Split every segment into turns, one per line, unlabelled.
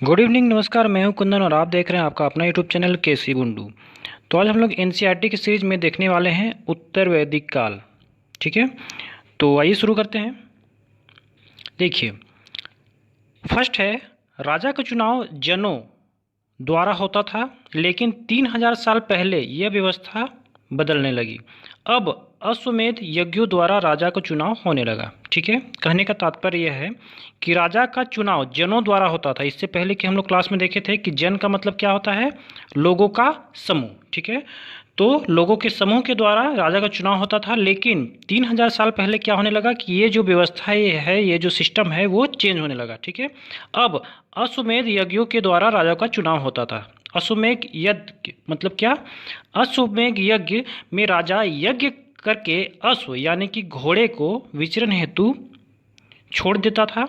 Good evening, नमस्कार। मैं हूं कुंदन और आप देख रहे हैं आपका अपना यूट्यूब चैनल केसी बुंडू। तो आज हम लोग एनसीईआरटी की सीरीज में देखने वाले हैं उत्तर वैदिक काल। ठीक है, तो आइए शुरू करते हैं। देखिए, फर्स्ट है, राजा का चुनाव जनों द्वारा होता था, लेकिन 3000 साल पहले यह व्यवस्था बदलने लगी। अब अश्वमेध यज्ञों द्वारा राजा का चुनाव होने लगा। ठीक है, कहने का तात्पर्य यह है कि राजा का चुनाव जनों द्वारा होता था। इससे पहले कि हम लोग क्लास में देखे थे कि जन का मतलब क्या होता है, लोगों का समूह। ठीक है, तो लोगों के समूह के द्वारा राजा का चुनाव होता था, लेकिन 3000 साल पहले क्या होने लगा कि ये जो व्यवस्था है, ये जो सिस्टम है, वो चेंज होने लगा। ठीक है, अब अश्वमेध यज्ञों के द्वारा राजा का चुनाव होता था। अश्वमेध यज्ञ मतलब क्या? अश्वमेध यज्ञ में राजा यज्ञ करके अश्व यानी कि घोड़े को विचरण हेतु छोड़ देता था,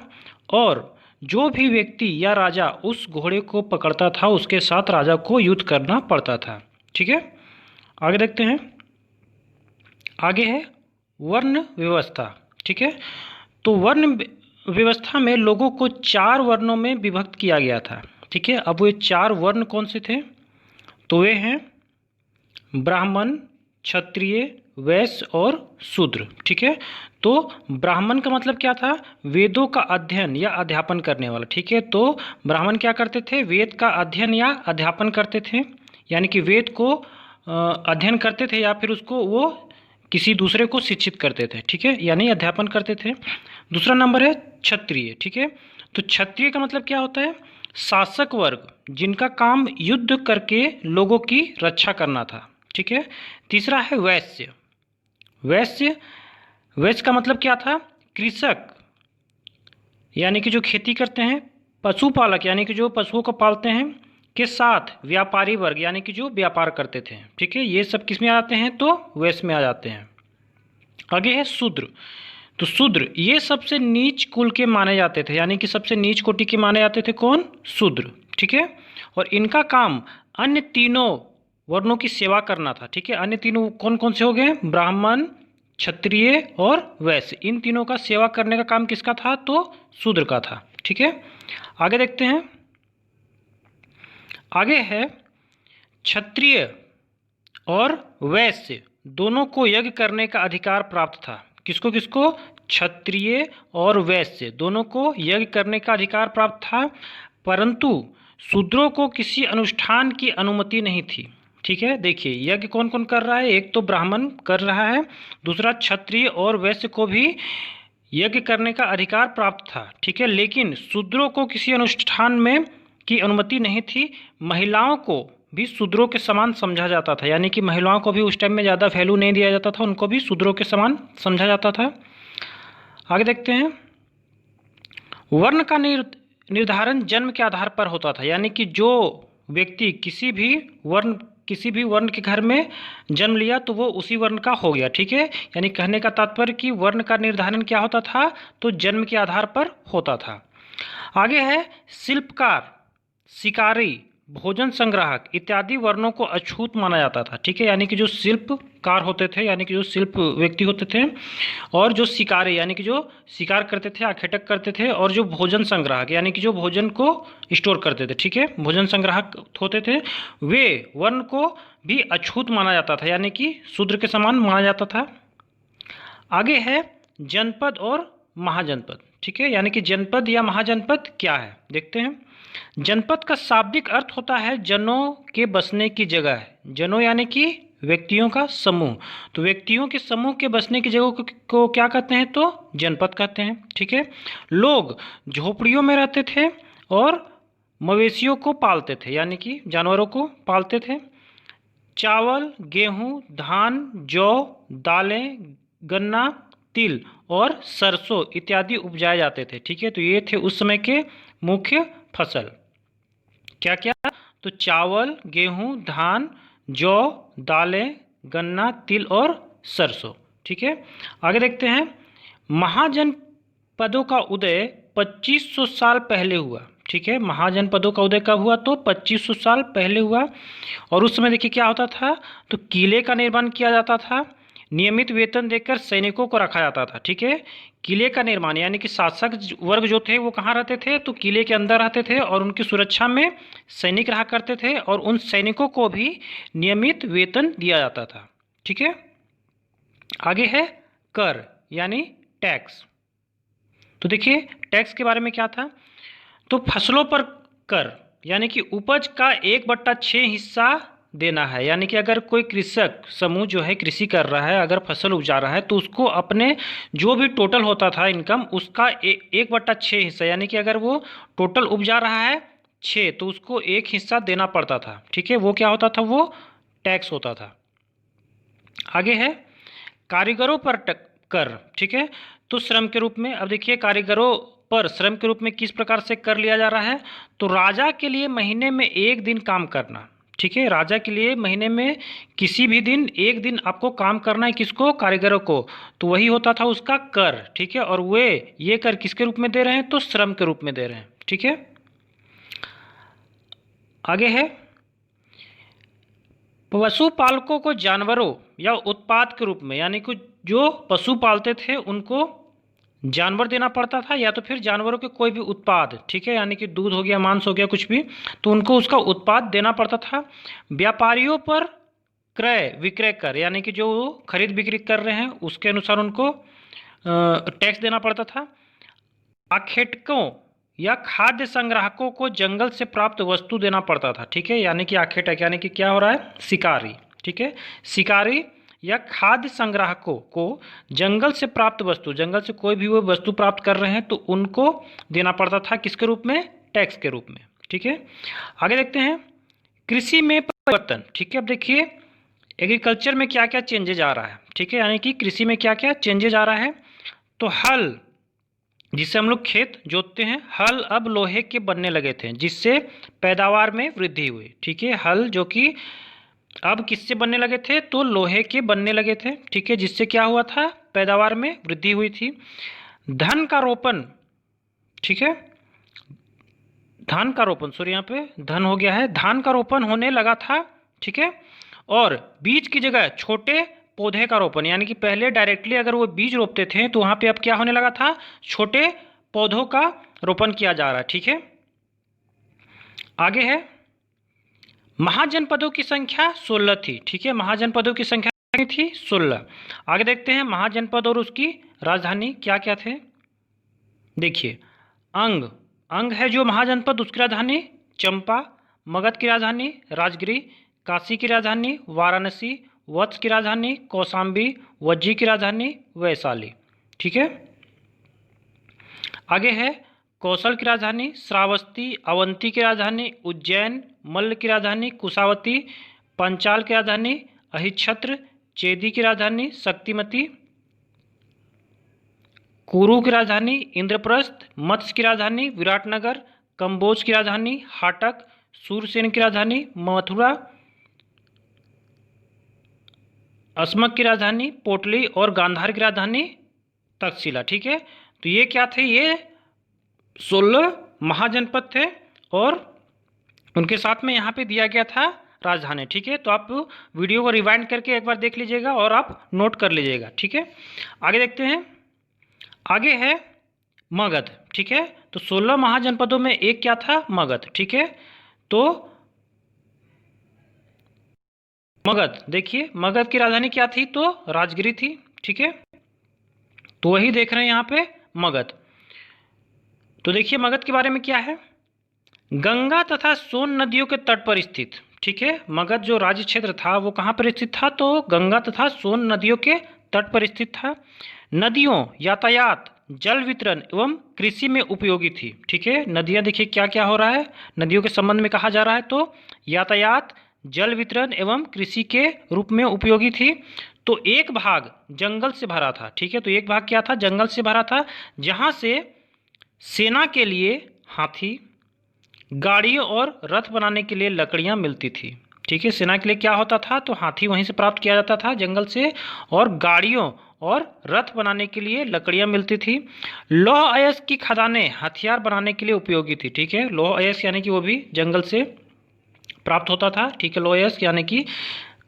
और जो भी व्यक्ति या राजा उस घोड़े को पकड़ता था उसके साथ राजा को युद्ध करना पड़ता था। ठीक है, आगे देखते हैं। आगे है वर्ण व्यवस्था। ठीक है, तो वर्ण व्यवस्था में लोगों को 4 वर्णों में विभक्त किया गया था। ठीक है, अब वे 4 वर्ण कौन से थे? तो वे हैं ब्राह्मण, क्षत्रिय, वैश्य और शूद्र। ठीक है, तो ब्राह्मण का मतलब क्या था? वेदों का अध्ययन या अध्यापन करने वाला। ठीक है, तो ब्राह्मण क्या करते थे? वेद का अध्ययन या अध्यापन करते थे, यानी कि वेद को अध्ययन करते थे या फिर उसको वो किसी दूसरे को शिक्षित करते थे। ठीक है, यानी अध्यापन करते थे। दूसरा नंबर है क्षत्रिय। ठीक है, तो क्षत्रिय का मतलब क्या होता है? शासक वर्ग, जिनका काम युद्ध करके लोगों की रक्षा करना था। ठीक है, तीसरा है वैश्य। वैश्य वैश्य का मतलब क्या था? कृषक, यानी कि जो खेती करते हैं। पशुपालक, यानी कि जो पशुओं को पालते हैं। के साथ व्यापारी वर्ग, यानी कि जो व्यापार करते थे। ठीक है, ये सब किस में आ जाते हैं? तो वैश्य में आ जाते हैं। आगे है शूद्र। तो शूद्र ये सबसे नीच कुल के माने जाते थे, यानी कि सबसे नीच कोटि के माने जाते थे। कौन? शूद्र। ठीक है, और इनका काम अन्य तीनों वर्णों की सेवा करना था। ठीक है, अन्य तीनों कौन कौन से हो गए? ब्राह्मण, क्षत्रिय और वैश्य। इन तीनों का सेवा करने का काम किसका था? तो शूद्र का था। ठीक है, आगे देखते हैं। आगे है क्षत्रिय और वैश्य दोनों को यज्ञ करने का अधिकार प्राप्त था। किसको किसको? क्षत्रिय और वैश्य दोनों को यज्ञ करने का अधिकार प्राप्त था, परंतु शूद्रों को किसी अनुष्ठान की अनुमति नहीं थी। ठीक है, देखिए यज्ञ कौन कौन कर रहा है? एक तो ब्राह्मण कर रहा है, दूसरा क्षत्रिय और वैश्य को भी यज्ञ करने का अधिकार प्राप्त था। ठीक है, लेकिन शूद्रों को किसी अनुष्ठान में की अनुमति नहीं थी। महिलाओं को भी शूद्रों के समान समझा जाता था, यानी कि महिलाओं को भी उस टाइम में ज़्यादा वैल्यू नहीं दिया जाता था, उनको भी शूद्रों के समान समझा जाता था। आगे देखते हैं। वर्ण का निर्धारण जन्म के आधार पर होता था, यानी कि जो व्यक्ति किसी भी वर्ण के घर में जन्म लिया तो वो उसी वर्ण का हो गया। ठीक है, यानी कहने का तात्पर्य कि वर्ण का निर्धारण क्या होता था? तो जन्म के आधार पर होता था। आगे है शिल्पकार, शिकारी, भोजन संग्राहक इत्यादि वर्णों को अछूत माना जाता था। ठीक है, यानी कि जो शिल्पकार होते थे, यानी कि जो शिल्प व्यक्ति होते थे, और जो शिकारी यानी कि जो शिकार करते थे, आखेटक करते थे, और जो भोजन संग्राहक यानी कि जो भोजन को स्टोर करते थे। ठीक है, भोजन संग्राहक होते थे, वे वर्ण को भी अछूत माना जाता था, यानी कि शूद्र के समान माना जाता था। आगे है जनपद और महाजनपद। ठीक है, यानी कि जनपद या महाजनपद क्या है देखते हैं। जनपद का शाब्दिक अर्थ होता है जनों के बसने की जगह। जनों यानी कि व्यक्तियों का समूह, तो व्यक्तियों के समूह के बसने की जगह को क्या कहते हैं? तो जनपद कहते हैं। ठीक है, लोग झोपड़ियों में रहते थे और मवेशियों को पालते थे, यानी कि जानवरों को पालते थे। चावल, गेहूं, धान, जौ, दालें, गन्ना, तिल और सरसों इत्यादि उपजाए जाते थे। ठीक है, तो ये थे उस समय के मुख्य फसल। क्या क्या? तो चावल, गेहूं, धान, जौ, दालें, गन्ना, तिल और सरसों। ठीक है, आगे देखते हैं। महाजनपदों का उदय 2500 साल पहले हुआ। ठीक है, महाजनपदों का उदय कब हुआ? तो 2500 साल पहले हुआ। और उस समय देखिए क्या होता था? तो किले का निर्माण किया जाता था, नियमित वेतन देकर सैनिकों को रखा जाता था। ठीक है, किले का निर्माण, यानी कि शासक वर्ग जो थे वो कहाँ रहते थे, तो किले के अंदर रहते थे और उनकी सुरक्षा में सैनिक रहा करते थे और उन सैनिकों को भी नियमित वेतन दिया जाता था। ठीक है, आगे है कर यानी टैक्स। तो देखिए टैक्स के बारे में क्या था, तो फसलों पर कर यानी कि उपज का 1/6 हिस्सा देना है। यानी कि अगर कोई कृषक समूह जो है कृषि कर रहा है, अगर फसल उपजा रहा है तो उसको अपने जो भी टोटल होता था इनकम उसका 1/6 हिस्सा, यानी कि अगर वो टोटल उपजा रहा है 6 तो उसको 1 हिस्सा देना पड़ता था। ठीक है, वो क्या होता था, वो टैक्स होता था। आगे है कारीगरों पर कर। ठीक है, तो श्रम के रूप में, अब देखिए कारीगरों पर श्रम के रूप में किस प्रकार से कर लिया जा रहा है, तो राजा के लिए महीने में 1 दिन काम करना। ठीक है, राजा के लिए महीने में किसी भी दिन 1 दिन आपको काम करना है, किसको, कारीगरों को, तो वही होता था उसका कर। ठीक है, और वे ये कर किसके रूप में दे रहे हैं, तो श्रम के रूप में दे रहे हैं। ठीक है, आगे है पशुपालकों को जानवरों या उत्पाद के रूप में, यानी कि जो पशु पालते थे उनको जानवर देना पड़ता था या तो फिर जानवरों के कोई भी उत्पाद। ठीक है, यानी कि दूध हो गया, मांस हो गया, कुछ भी, तो उनको उसका उत्पाद देना पड़ता था। व्यापारियों पर क्रय विक्रय कर, यानी कि जो खरीद बिक्री कर रहे हैं उसके अनुसार उनको टैक्स देना पड़ता था। आखेटकों या खाद्य संग्राहकों को जंगल से प्राप्त वस्तु देना पड़ता था। ठीक है, यानी कि आखेटक यानी कि क्या हो रहा है, शिकारी। ठीक है, शिकारी या खाद्य संग्राहकों को जंगल से प्राप्त वस्तु, जंगल से कोई भी वो वस्तु प्राप्त कर रहे हैं तो उनको देना पड़ता था किसके रूप में, टैक्स के रूप में। ठीक है, आगे देखते हैं कृषि में परिवर्तन। ठीक है, अब देखिए एग्रीकल्चर में क्या क्या चेंजेज आ रहा है। ठीक है, यानी कि कृषि में क्या क्या चेंजेज आ रहा है, तो हल जिससे हम लोग खेत जोतते हैं, हल अब लोहे के बनने लगे थे जिससे पैदावार में वृद्धि हुई। ठीक है, हल जो कि अब किससे बनने लगे थे, तो लोहे के बनने लगे थे। ठीक है, जिससे क्या हुआ था, पैदावार में वृद्धि हुई थी। धन का रोपण, ठीक है, धान का रोपण, सॉरी यहाँ पे धन हो गया है, धान का रोपण होने लगा था। ठीक है, और बीज की जगह छोटे पौधे का रोपण, यानी कि पहले डायरेक्टली अगर वो बीज रोपते थे तो वहाँ पे अब क्या होने लगा था, छोटे पौधों का रोपण किया जा रहा है। ठीक है, आगे है महाजनपदों की संख्या 16 थी। ठीक है, महाजनपदों की संख्या कितनी थी, 16। आगे देखते हैं महाजनपद और उसकी राजधानी क्या क्या थे। देखिए अंग, अंग है जो महाजनपद, उसकी राजधानी चंपा, मगध की राजधानी राजगिरी, काशी की राजधानी वाराणसी, वत्स की राजधानी कौशाम्बी, वज्जी की राजधानी वैशाली। ठीक है, आगे है कौशल की राजधानी श्रावस्ती, अवंती की राजधानी उज्जैन, मल्ल की राजधानी कुशावती, पंचाल की राजधानी अहिच्छत्र, चेदी की राजधानी शक्तिमती, कुरु की राजधानी इंद्रप्रस्थ, मत्स्य की राजधानी विराटनगर, कंबोज की राजधानी हाटक, सूरसेन की राजधानी मथुरा, अस्मक की राजधानी पोटली और गांधार की राजधानी तक्षशिला। ठीक है, तो ये क्या थे, ये 16 महाजनपद थे और उनके साथ में यहाँ पे दिया गया था राजधानी। ठीक है, तो आप वीडियो को रिवाइंड करके एक बार देख लीजिएगा और आप नोट कर लीजिएगा। ठीक है, आगे देखते हैं, आगे है मगध। ठीक है, तो 16 महाजनपदों में एक क्या था, मगध। ठीक है, तो मगध, देखिए मगध की राजधानी क्या थी, तो राजगिरी थी। ठीक है, तो वही देख रहे हैं यहाँ पे मगध। तो देखिए मगध के बारे में क्या है, गंगा तथा सोन नदियों के तट पर स्थित। ठीक है, मगध जो राज्य क्षेत्र था वो कहाँ पर स्थित था, तो गंगा तथा सोन नदियों के तट पर स्थित था। नदियों यातायात जल वितरण एवं कृषि में उपयोगी थी। ठीक है, नदियाँ देखिए क्या क्या हो रहा है, नदियों के संबंध में कहा जा रहा है, तो यातायात जल वितरण एवं कृषि के रूप में उपयोगी थी। तो एक भाग जंगल से भरा था। ठीक है, तो एक भाग क्या था, जंगल से भरा था, जहाँ से सेना के लिए हाथी, गाड़ियों और रथ बनाने के लिए लकड़ियाँ मिलती थी। ठीक है, सेना के लिए क्या होता था, तो हाथी वहीं से प्राप्त किया जाता था जंगल से, और गाड़ियों और रथ बनाने के लिए लकड़ियाँ मिलती थी। लौह अयस्क की खदानें हथियार बनाने के लिए उपयोगी थी। ठीक है, लौह अयस्क यानी कि वो भी जंगल से प्राप्त होता था। ठीक है, लौह अयस्क यानी कि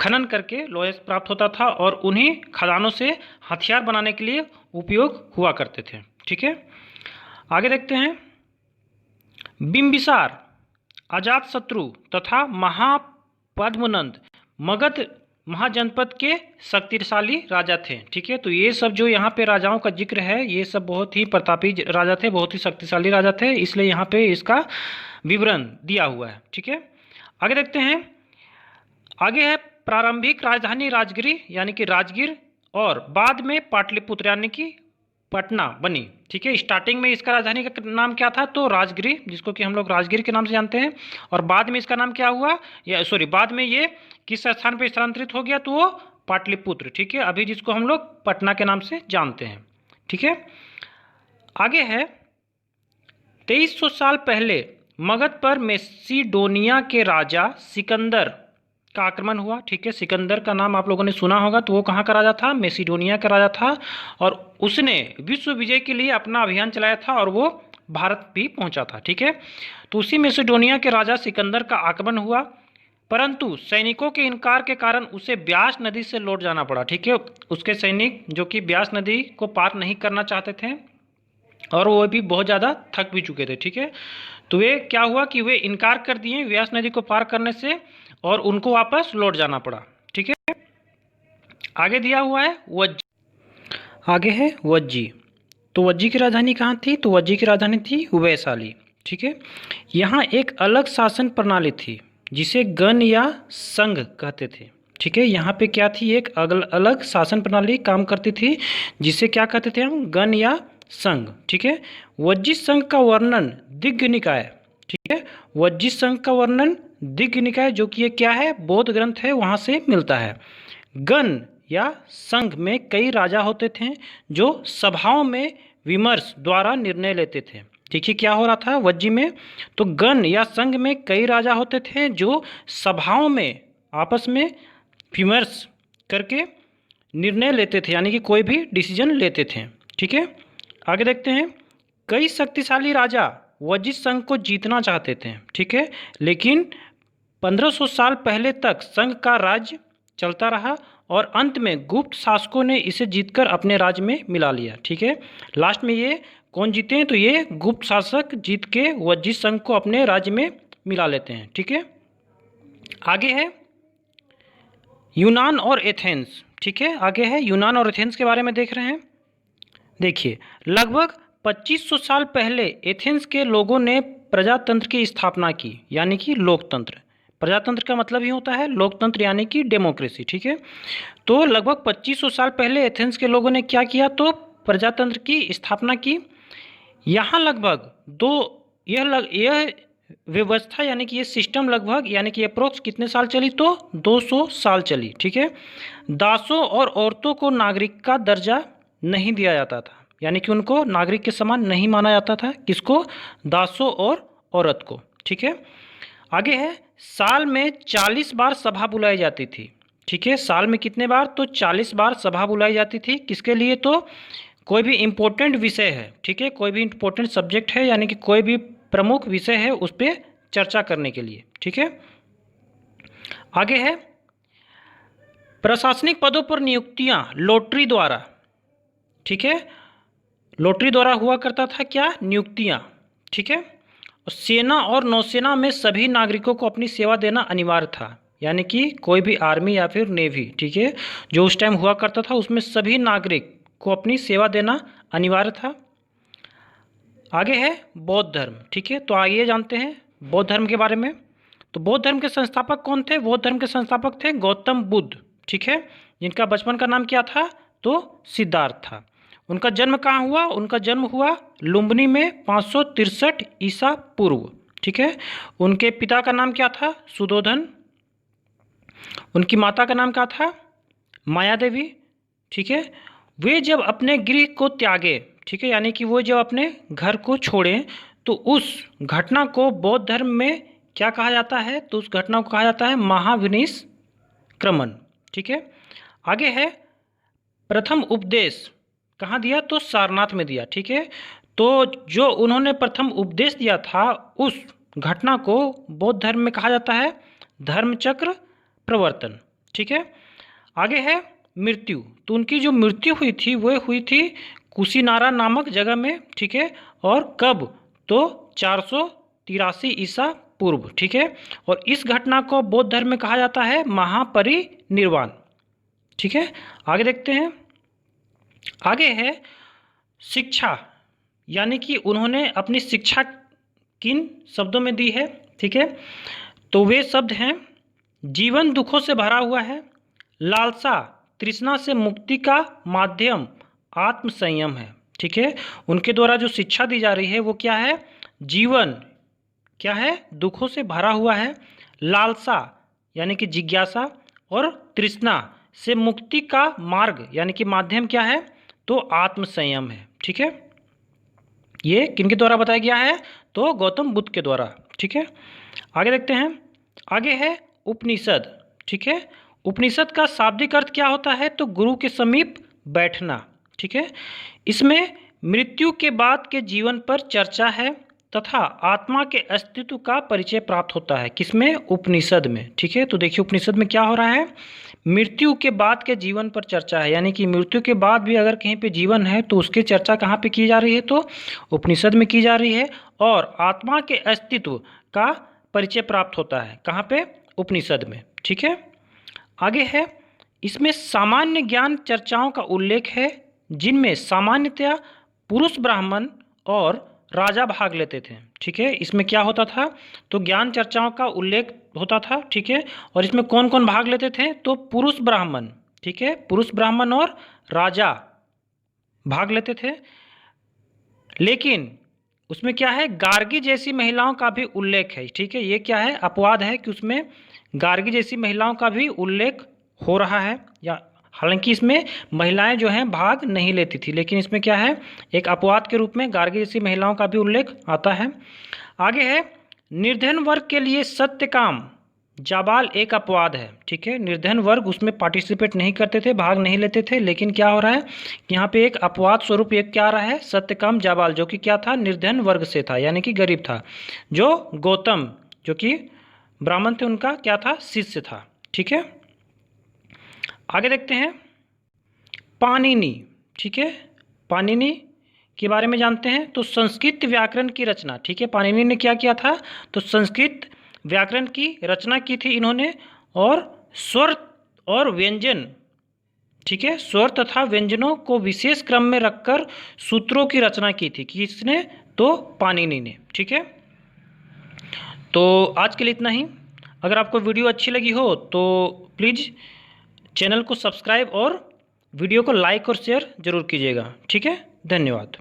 खनन करके लोहे प्राप्त होता था और उन्हीं खदानों से हथियार बनाने के लिए उपयोग हुआ करते थे। ठीक है, आगे देखते हैं। बिंबिसार, अजातशत्रु तथा महापद्मनंद मगध महाजनपद के शक्तिशाली राजा थे। ठीक है, तो ये सब जो यहाँ पे राजाओं का जिक्र है, ये सब बहुत ही प्रतापी राजा थे, बहुत ही शक्तिशाली राजा थे, इसलिए यहाँ पे इसका विवरण दिया हुआ है। ठीक है, आगे देखते हैं। आगे है प्रारंभिक राजधानी राजगिरी यानी कि राजगीर, और बाद में पाटलिपुत्र यानी कि पटना बनी। ठीक है, स्टार्टिंग में इसका राजधानी का नाम क्या था, तो राजगिरी, जिसको कि हम लोग राजगिर के नाम से जानते हैं, और बाद में इसका नाम क्या हुआ, या सॉरी बाद में ये किस स्थान पर स्थानांतरित हो गया, तो वो पाटलिपुत्र। ठीक है, अभी जिसको हम लोग पटना के नाम से जानते हैं। ठीक है, आगे है 2300 साल पहले मगध पर मेसिडोनिया के राजा सिकंदर का आक्रमण हुआ। ठीक है, सिकंदर का नाम आप लोगों ने सुना होगा, तो वो कहाँ का राजा था, मेसिडोनिया का राजा था, और उसने विश्व विजय के लिए अपना अभियान चलाया था और वो भारत भी पहुंचा था। ठीक है, तो उसी मेसिडोनिया के राजा सिकंदर का आक्रमण हुआ, परंतु सैनिकों के इनकार के कारण उसे ब्यास नदी से लौट जाना पड़ा। ठीक है, उसके सैनिक जो कि ब्यास नदी को पार नहीं करना चाहते थे और वो भी बहुत ज़्यादा थक भी चुके थे। ठीक है, तो वे क्या हुआ कि वे इनकार कर दिए व्यास नदी को पार करने से और उनको वापस लौट जाना पड़ा। ठीक है, आगे दिया हुआ है वज्जी। आगे है वज्जी। तो वज्जी की राजधानी कहाँ थी, तो वज्जी की राजधानी थी वैशाली। ठीक है, यहाँ एक अलग शासन प्रणाली थी जिसे गण या संघ कहते थे। ठीक है, यहाँ पे क्या थी, एक अलग शासन प्रणाली काम करती थी जिसे क्या कहते थे हम, गण या संघ। ठीक है, वज्जी संघ का वर्णन दिग्ग निकाय। ठीक है, वज्जी संघ का वर्णन दिग्ग निकाय, जो कि ये क्या है, बौद्ध ग्रंथ है, वहाँ से मिलता है। गण या संघ में कई राजा होते थे जो सभाओं में विमर्श द्वारा निर्णय लेते थे। ठीक है, क्या हो रहा था वज्जी में, तो गण या संघ में कई राजा होते थे जो सभाओं में आपस में विमर्श करके निर्णय लेते थे, यानी कि कोई भी डिसीजन लेते थे। ठीक है, आगे देखते हैं। कई शक्तिशाली राजा वज्जी संघ को जीतना चाहते थे। ठीक है, लेकिन 1500 साल पहले तक संघ का राज्य चलता रहा और अंत में गुप्त शासकों ने इसे जीतकर अपने राज्य में मिला लिया। ठीक है, लास्ट में ये कौन जीते हैं, तो ये गुप्त शासक जीत के वज्जी संघ को अपने राज्य में मिला लेते हैं। ठीक है, आगे है यूनान और एथेंस। ठीक है, आगे है यूनान और एथेंस के बारे में देख रहे हैं। देखिए, लगभग 2500 साल पहले एथेंस के लोगों ने प्रजातंत्र की स्थापना की, यानी कि लोकतंत्र। प्रजातंत्र का मतलब ही होता है लोकतंत्र, यानी कि डेमोक्रेसी। ठीक है, तो लगभग 2500 साल पहले एथेंस के लोगों ने क्या किया, तो प्रजातंत्र की स्थापना की। यहाँ लगभग यह व्यवस्था यानी कि ये सिस्टम लगभग यानी कि अप्रोक्स कितने साल चली, तो 200 साल चली। ठीक है, दासों और औरतों को नागरिक का दर्जा नहीं दिया जाता था, यानी कि उनको नागरिक के समान नहीं माना जाता था। किसको, दासों और औरत को। ठीक है, आगे है साल में 40 बार सभा बुलाई जाती थी। ठीक है, साल में कितने बार, तो 40 बार सभा बुलाई जाती थी। किसके लिए, तो कोई भी इम्पोर्टेंट विषय है। ठीक है, कोई भी इम्पोर्टेंट सब्जेक्ट है, यानी कि कोई भी प्रमुख विषय है उस पर चर्चा करने के लिए। ठीक है, आगे है प्रशासनिक पदों पर नियुक्तियां लॉटरी द्वारा। ठीक है, लॉटरी द्वारा हुआ करता था क्या, नियुक्तियां। ठीक है, सेना और नौसेना में सभी नागरिकों को अपनी सेवा देना अनिवार्य था, यानी कि कोई भी आर्मी या फिर नेवी, ठीक है, जो उस टाइम हुआ करता था उसमें सभी नागरिक को अपनी सेवा देना अनिवार्य था। आगे है बौद्ध धर्म। ठीक है, तो आइए जानते हैं बौद्ध धर्म के बारे में। तो बौद्ध धर्म के संस्थापक कौन थे, बौद्ध धर्म के संस्थापक थे गौतम बुद्ध। ठीक है, जिनका बचपन का नाम क्या था, तो सिद्धार्थ था। उनका जन्म कहाँ हुआ, उनका जन्म हुआ लुम्बिनी में 563 ईसा पूर्व। ठीक है, उनके पिता का नाम क्या था, सुधोधन। उनकी माता का नाम क्या था, माया देवी। ठीक है, वे जब अपने गृह को त्यागे, ठीक है, यानी कि वो जब अपने घर को छोड़ें, तो उस घटना को बौद्ध धर्म में क्या कहा जाता है, तो उस घटना को कहा जाता है महाविनिष्क्रमण। ठीक है, आगे है प्रथम उपदेश कहाँ दिया, तो सारनाथ में दिया। ठीक है, तो जो उन्होंने प्रथम उपदेश दिया था उस घटना को बौद्ध धर्म में कहा जाता है धर्मचक्र प्रवर्तन। ठीक है। आगे है मृत्यु, तो उनकी जो मृत्यु हुई थी वो हुई थी कुशीनारा नामक जगह में, ठीक है। और कब, तो 483 ईसा पूर्व, ठीक है। और इस घटना को बौद्ध धर्म में कहा जाता है महापरिनिर्वाण, ठीक है। आगे देखते हैं। आगे है शिक्षा, यानी कि उन्होंने अपनी शिक्षा किन शब्दों में दी है, ठीक है। तो वे शब्द हैं, जीवन दुखों से भरा हुआ है, लालसा तृष्णा से मुक्ति का माध्यम आत्म संयम है, ठीक है। उनके द्वारा जो शिक्षा दी जा रही है वो क्या है, जीवन क्या है, दुखों से भरा हुआ है, लालसा यानी कि जिज्ञासा, और तृष्णा से मुक्ति का मार्ग यानी कि माध्यम क्या है, तो आत्म संयम है, ठीक है। ये किनके द्वारा बताया गया है, तो गौतम बुद्ध के द्वारा, ठीक है। आगे देखते हैं। आगे है उपनिषद, ठीक है। उपनिषद का शाब्दिक अर्थ क्या होता है, तो गुरु के समीप बैठना, ठीक है। इसमें मृत्यु के बाद के जीवन पर चर्चा है तथा आत्मा के अस्तित्व का परिचय प्राप्त होता है, किसमें, उपनिषद में, ठीक है। तो देखिए उपनिषद में क्या हो रहा है, मृत्यु के बाद के जीवन पर चर्चा है, यानी कि मृत्यु के बाद भी अगर कहीं पे जीवन है तो उसकी चर्चा कहाँ पे की जा रही है, तो उपनिषद में की जा रही है। और आत्मा के अस्तित्व का परिचय प्राप्त होता है कहाँ पे, उपनिषद में, ठीक है। आगे है, इसमें सामान्य ज्ञान चर्चाओं का उल्लेख है, जिनमें सामान्यतया पुरुष ब्राह्मण और राजा भाग लेते थे, ठीक है। इसमें क्या होता था, तो ज्ञान चर्चाओं का उल्लेख होता था, ठीक है। और इसमें कौन कौन भाग लेते थे, तो पुरुष ब्राह्मण, ठीक है, पुरुष ब्राह्मण और राजा भाग लेते थे। लेकिन उसमें क्या है, गार्गी जैसी महिलाओं का भी उल्लेख है, ठीक है। ये क्या है, अपवाद है कि उसमें गार्गी जैसी महिलाओं का भी उल्लेख हो रहा है, या हालांकि इसमें महिलाएं जो हैं भाग नहीं लेती थी, लेकिन इसमें क्या है, एक अपवाद के रूप में गार्गी जैसी महिलाओं का भी उल्लेख आता है। आगे है, निर्धन वर्ग के लिए सत्यकाम जाबाल एक अपवाद है, ठीक है। निर्धन वर्ग उसमें पार्टिसिपेट नहीं करते थे, भाग नहीं लेते थे, लेकिन क्या हो रहा है, यहाँ पे एक अपवाद स्वरूप एक क्या आ रहा है, सत्यकाम जाबाल, जो कि क्या था, निर्धन वर्ग से था, यानी कि गरीब था, जो गौतम जो कि ब्राह्मण थे उनका क्या था, शिष्य था, ठीक है। आगे देखते हैं पाणिनि, ठीक है। पाणिनि के बारे में जानते हैं, तो संस्कृत व्याकरण की रचना, ठीक है। पाणिनि ने क्या किया था, तो संस्कृत व्याकरण की रचना की थी इन्होंने, और स्वर और व्यंजन, ठीक है, स्वर तथा व्यंजनों को विशेष क्रम में रखकर सूत्रों की रचना की थी, किसने, तो पाणिनि ने, ठीक है। तो आज के लिए इतना ही। अगर आपको वीडियो अच्छी लगी हो तो प्लीज़ चैनल को सब्सक्राइब और वीडियो को लाइक और शेयर जरूर कीजिएगा, ठीक है। धन्यवाद।